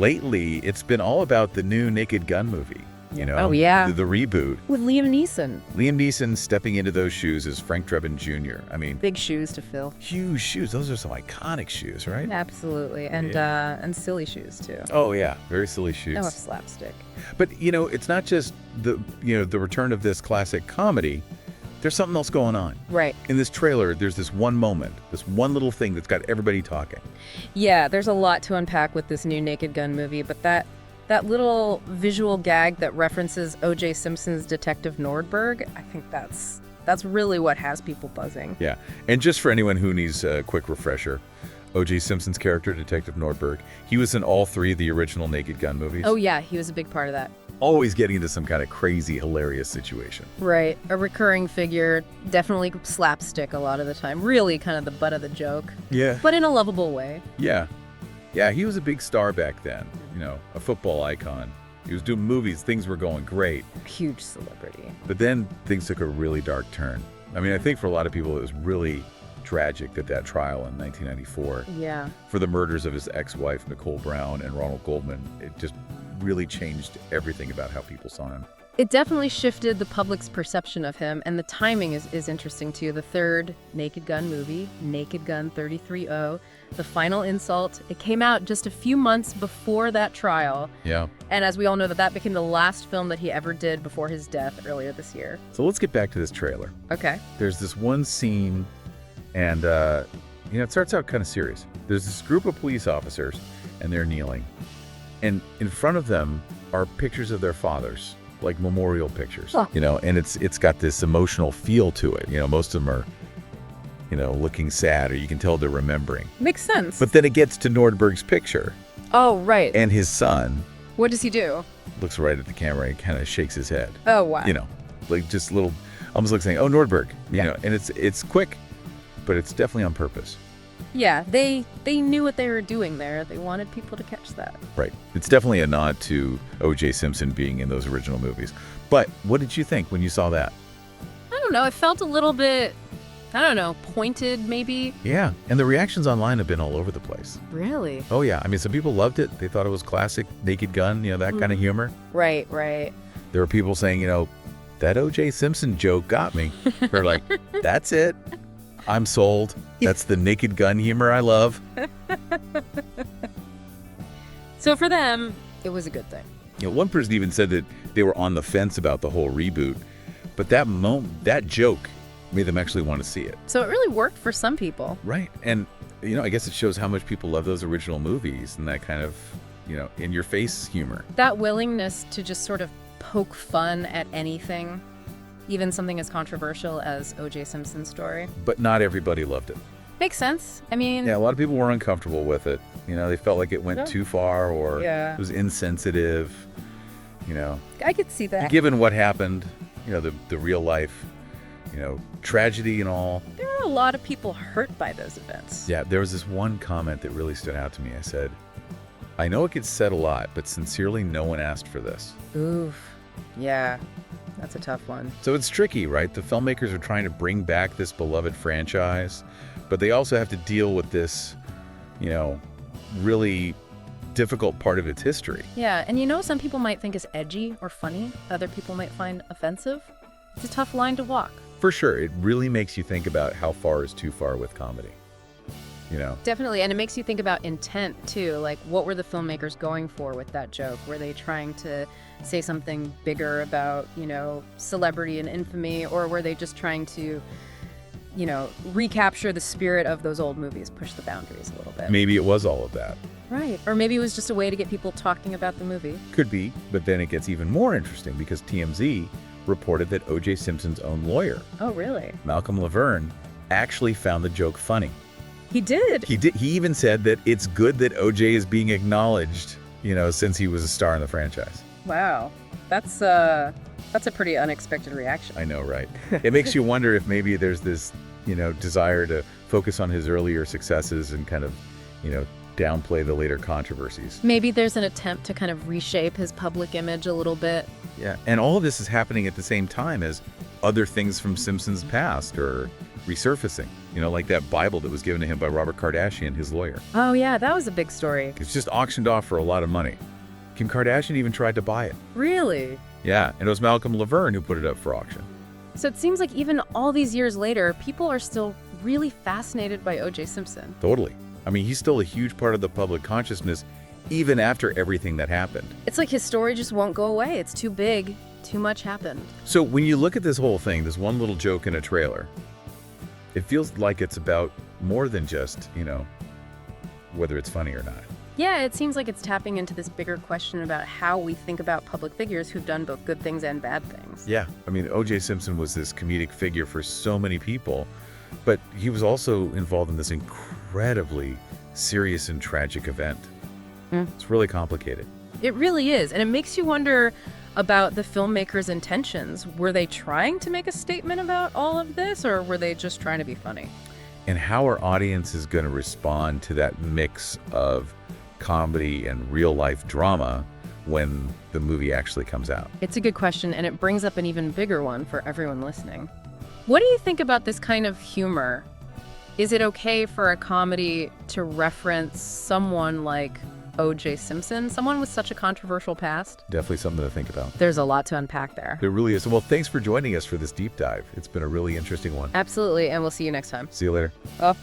lately, it's been all about the new Naked Gun movie. You know, Oh, yeah. the reboot. With Liam Neeson. Liam Neeson stepping into those shoes as Frank Drebin Jr. I mean, Big shoes to fill. huge shoes. Those are some iconic shoes, right? Absolutely. And silly shoes, too. Oh, yeah. Very silly shoes. Oh, slapstick. But, it's not just the return of this classic comedy. There's something else going on. Right. In this trailer, there's this one moment, this one little thing that's got everybody talking. Yeah, there's a lot to unpack with this new Naked Gun movie, but that little visual gag that references O.J. Simpson's Detective Nordberg, I think that's really what has people buzzing. Yeah. And just for anyone who needs a quick refresher, O.J. Simpson's character, Detective Nordberg, he was in all 3 of the original Naked Gun movies. Oh, yeah, he was a big part of that. Always getting into some kind of crazy, hilarious situation. Right. A recurring figure, definitely slapstick a lot of the time. Really kind of the butt of the joke. Yeah. But in a lovable way. Yeah. Yeah, he was a big star back then, a football icon. He was doing movies, things were going great. Huge celebrity. But then things took a really dark turn. I mean, I think for a lot of people it was really tragic that trial in 1994 Yeah. for the murders of his ex-wife, Nicole Brown, and Ronald Goldman. It just really changed everything about how people saw him. It definitely shifted the public's perception of him, and the timing is interesting too. The third Naked Gun movie, Naked Gun 33-0, The Final Insult, it came out just a few months before that trial. Yeah. And as we all know, that became the last film that he ever did before his death earlier this year. So let's get back to this trailer. Okay. There's this one scene, and it starts out kind of serious. There's this group of police officers, and they're kneeling. And in front of them are pictures of their fathers, like memorial pictures, Huh. and it's got this emotional feel to it. Most of them are, looking sad, or you can tell they're remembering. Makes sense. But then it gets to Nordberg's picture, oh, right. and his son What does he do? looks right at the camera and kind of shakes his head. Oh, wow. Like just little, almost like saying, "Oh, Nordberg," Yeah. and it's quick, but it's definitely on purpose. Yeah, they knew what they were doing there. They wanted people to catch that. Right. It's definitely a nod to O.J. Simpson being in those original movies. But what did you think when you saw that? I don't know. It felt a little bit, pointed maybe. Yeah. And the reactions online have been all over the place. Really? Oh, yeah. I mean, some people loved it. They thought it was classic Naked Gun, that kind of humor. Right, right. There were people saying, that O.J. Simpson joke got me. They're like, that's it. I'm sold. That's the Naked Gun humor I love. So for them, it was a good thing. One person even said that they were on the fence about the whole reboot, but that joke made them actually want to see it. So it really worked for some people. Right. And, I guess it shows how much people love those original movies and that kind of, in-your-face humor. That willingness to just sort of poke fun at anything, even something as controversial as O.J. Simpson's story. But not everybody loved it. Makes sense. I mean, Yeah, a lot of people were uncomfortable with it. They felt like it went Yeah. too far, or Yeah. it was insensitive, I could see that. given what happened, the real life, tragedy and all. There are a lot of people hurt by those events. Yeah, there was this one comment that really stood out to me. I said, I know it gets said a lot, but sincerely, no one asked for this. Oof. Yeah, that's a tough one. So it's tricky, right? The filmmakers are trying to bring back this beloved franchise, but they also have to deal with this, really difficult part of its history. Yeah, and some people might think is edgy or funny. Other people might find offensive. It's a tough line to walk. For sure, it really makes you think about how far is too far with comedy. Definitely, and it makes you think about intent too. Like, what were the filmmakers going for with that joke? Were they trying to say something bigger about, celebrity and infamy, or were they just trying to, recapture the spirit of those old movies, push the boundaries a little bit? Maybe it was all of that. Right. Or maybe it was just a way to get people talking about the movie. Could be, but then it gets even more interesting because TMZ reported that O.J. Simpson's own lawyer, Oh, really? Malcolm Laverne, actually found the joke funny. He did. He even said that it's good that O.J. is being acknowledged, since he was a star in the franchise. Wow. That's a pretty unexpected reaction. I know, right? It makes you wonder if maybe there's this, desire to focus on his earlier successes and kind of, downplay the later controversies. Maybe there's an attempt to kind of reshape his public image a little bit. Yeah, and all of this is happening at the same time as other things from Simpson's past are resurfacing. like that Bible that was given to him by Robert Kardashian, his lawyer. Oh, yeah, that was a big story. It's just auctioned off for a lot of money. Kim Kardashian even tried to buy it. Really? Yeah, and it was Malcolm Laverne who put it up for auction. So it seems like even all these years later, people are still really fascinated by O.J. Simpson. Totally. I mean, he's still a huge part of the public consciousness, even after everything that happened. It's like his story just won't go away. It's too big. Too much happened. So when you look at this whole thing, this one little joke in a trailer, it feels like it's about more than just, whether it's funny or not. Yeah, it seems like it's tapping into this bigger question about how we think about public figures who've done both good things and bad things. Yeah, I mean, O.J. Simpson was this comedic figure for so many people, but he was also involved in this incredibly serious and tragic event. It's really complicated. It really is, and it makes you wonder about the filmmakers' intentions. Were they trying to make a statement about all of this, or were they just trying to be funny? And how our audience is going to respond to that mix of comedy and real-life drama when the movie actually comes out? It's a good question, and it brings up an even bigger one for everyone listening. What do you think about this kind of humor? Is it okay for a comedy to reference someone like O.J. Simpson, someone with such a controversial past? Definitely something to think about. There's a lot to unpack there. There really is. Well, thanks for joining us for this deep dive. It's been a really interesting one. Absolutely, and we'll see you next time. See you later. Oh.